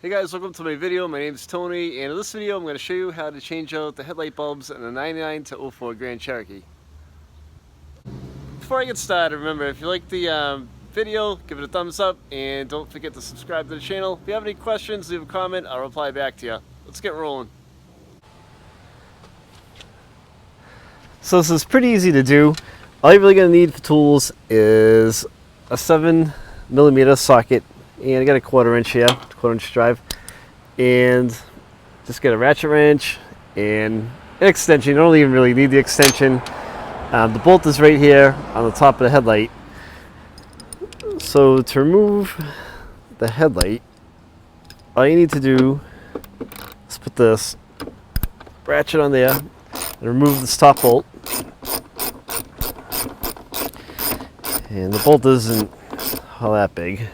Hey guys, welcome to my video. My name is Tony, and in this video I'm going to show you how to change out the headlight bulbs in a 99 to 04 Grand Cherokee. Before I get started, remember, if you like the video, give it a thumbs up, and don't forget to subscribe to the channel. If you have any questions, leave a comment, I'll reply back to you. Let's get rolling. So this is pretty easy to do. All you're really going to need for tools is a 7mm socket, and I got a 1/4 inch here, 1/4 inch drive, and just get a ratchet wrench and an extension. You don't even really need the extension. The bolt is right here on the top of the headlight. So to remove the headlight, all you need to do is put this ratchet on there and remove this top bolt. And the bolt isn't all that big.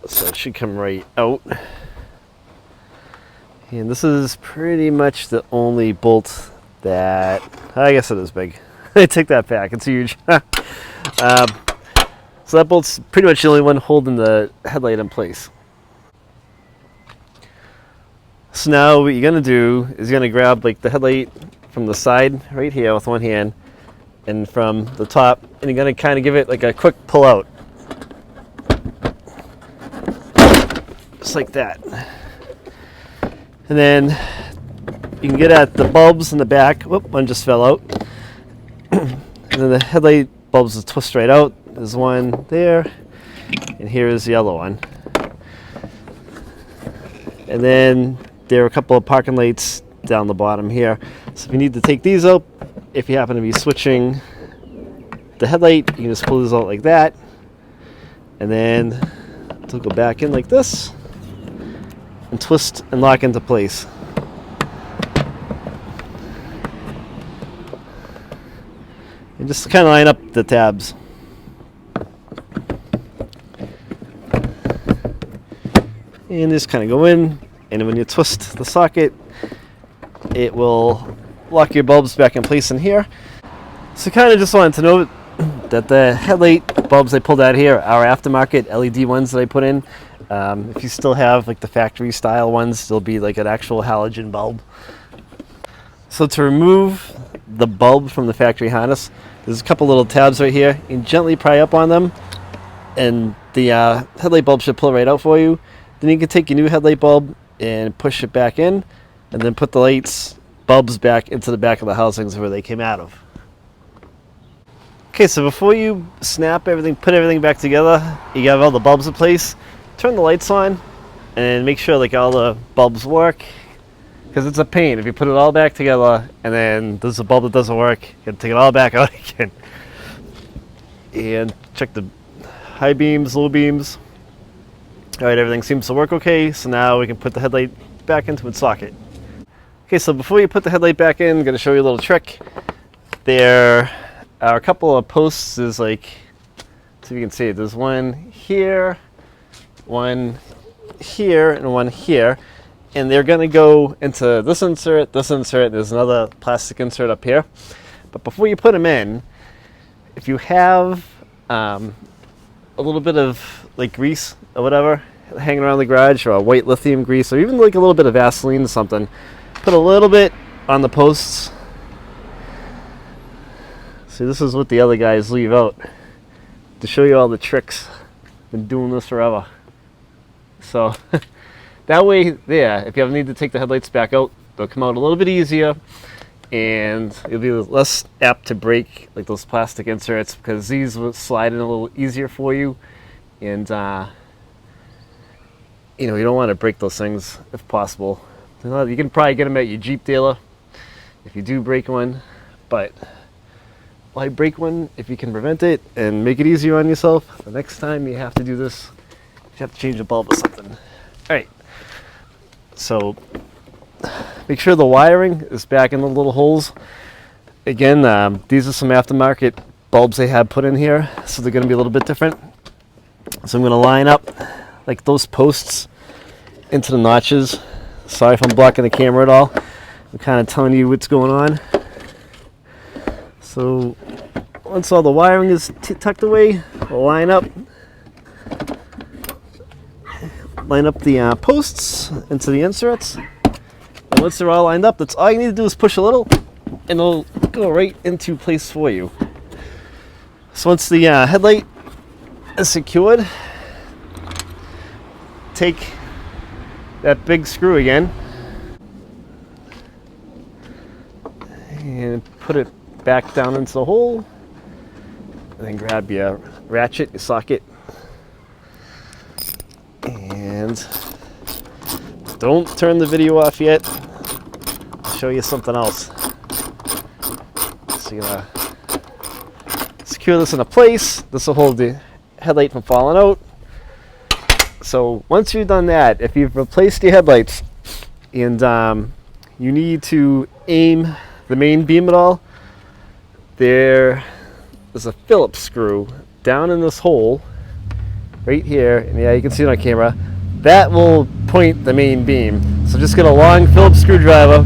So it should come right out. And this is pretty much the only bolt that, I guess it is big. I take that back, it's huge. So that bolt's pretty much the only one holding the headlight in place. So now what you're gonna do is you're gonna grab like the headlight from the side right here with one hand and from the top, and you're gonna kind of give it like a quick pull out. Just like that. And then you can get at the bulbs in the back. Whoop, one just fell out. And then the headlight bulbs will twist right out. There's one there, and here is the yellow one. And then there are a couple of parking lights down the bottom here. So if you need to take these out, if you happen to be switching the headlight, you can just pull these out like that. And then it'll go back in like this and twist and lock into place. And just kind of line up the tabs. And just kind of go in, and when you twist the socket, it will lock your bulbs back in place in here. So kind of just wanted to note that the headlight bulbs I pulled out here are aftermarket LED ones that I put in. If you still have like the factory style ones, they'll be like an actual halogen bulb. So to remove the bulb from the factory harness, there's a couple little tabs right here. You can gently pry up on them, and the headlight bulb should pull right out for you. Then you can take your new headlight bulb and push it back in, and then put the bulbs back into the back of the housings where they came out of. Okay, so before you snap everything, put everything back together, you have all the bulbs in place, turn the lights on, and make sure like all the bulbs work, because it's a pain if you put it all back together and then there's a bulb that doesn't work. You gotta take it all back out again. And check the high beams, low beams. All right, everything seems to work okay, so now we can put the headlight back into its socket. Okay, so before you put the headlight back in, I'm going to show you a little trick. There are a couple of posts. There's like, so you can see, there's one here, and one here. And they're going to go into this insert, there's another plastic insert up here. But before you put them in, if you have a little bit of like grease or whatever hanging around the garage, or a white lithium grease, or even like a little bit of Vaseline or something, put a little bit on the posts. See, this is what the other guys leave out to show you all the tricks. Been doing this forever. So that way there, if you ever need to take the headlights back out, they'll come out a little bit easier, and you'll be less apt to break like those plastic inserts, because these will slide in a little easier for you. And you know, you don't want to break those things if possible. You can probably get them at your Jeep dealer if you do break one, but why break one if you can prevent it and make it easier on yourself? The next time you have to do this, you have to change a bulb or something. All right, so make sure the wiring is back in the little holes. Again, these are some aftermarket bulbs they have put in here, so they're going to be a little bit different. So I'm going to line up like those posts into the notches. Sorry if I'm blocking the camera at all. I'm kind of telling you what's going on. So once all the wiring is tucked away, line up the posts into the inserts. And once they're all lined up, that's all you need to do is push a little, and it'll go right into place for you. So once the headlight is secured, take that big screw again and put it back down into the hole, and then grab your ratchet, your socket, and don't turn the video off yet. I'll show you something else. So you're gonna secure this into place. This will hold the headlight from falling out. So once you've done that, if you've replaced your headlights and you need to aim the main beam at all, there's a Phillips screw down in this hole right here, and yeah, you can see it on camera. That will point the main beam. So just get a long Phillips screwdriver,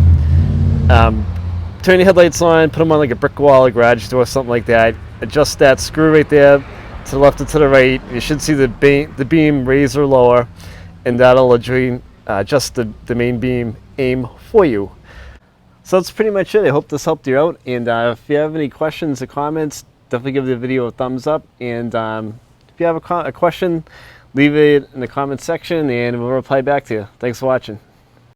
turn your headlights on, put them on like a brick wall, a garage door, something like that. Adjust that screw right there to the left and to the right. You should see the beam raise or lower, and that'll adjust the main beam aim for you. So that's pretty much it. I hope this helped you out, and if you have any questions or comments, definitely give the video a thumbs up, and if you have a question, leave it in the comments section and we'll reply back to you. Thanks for watching.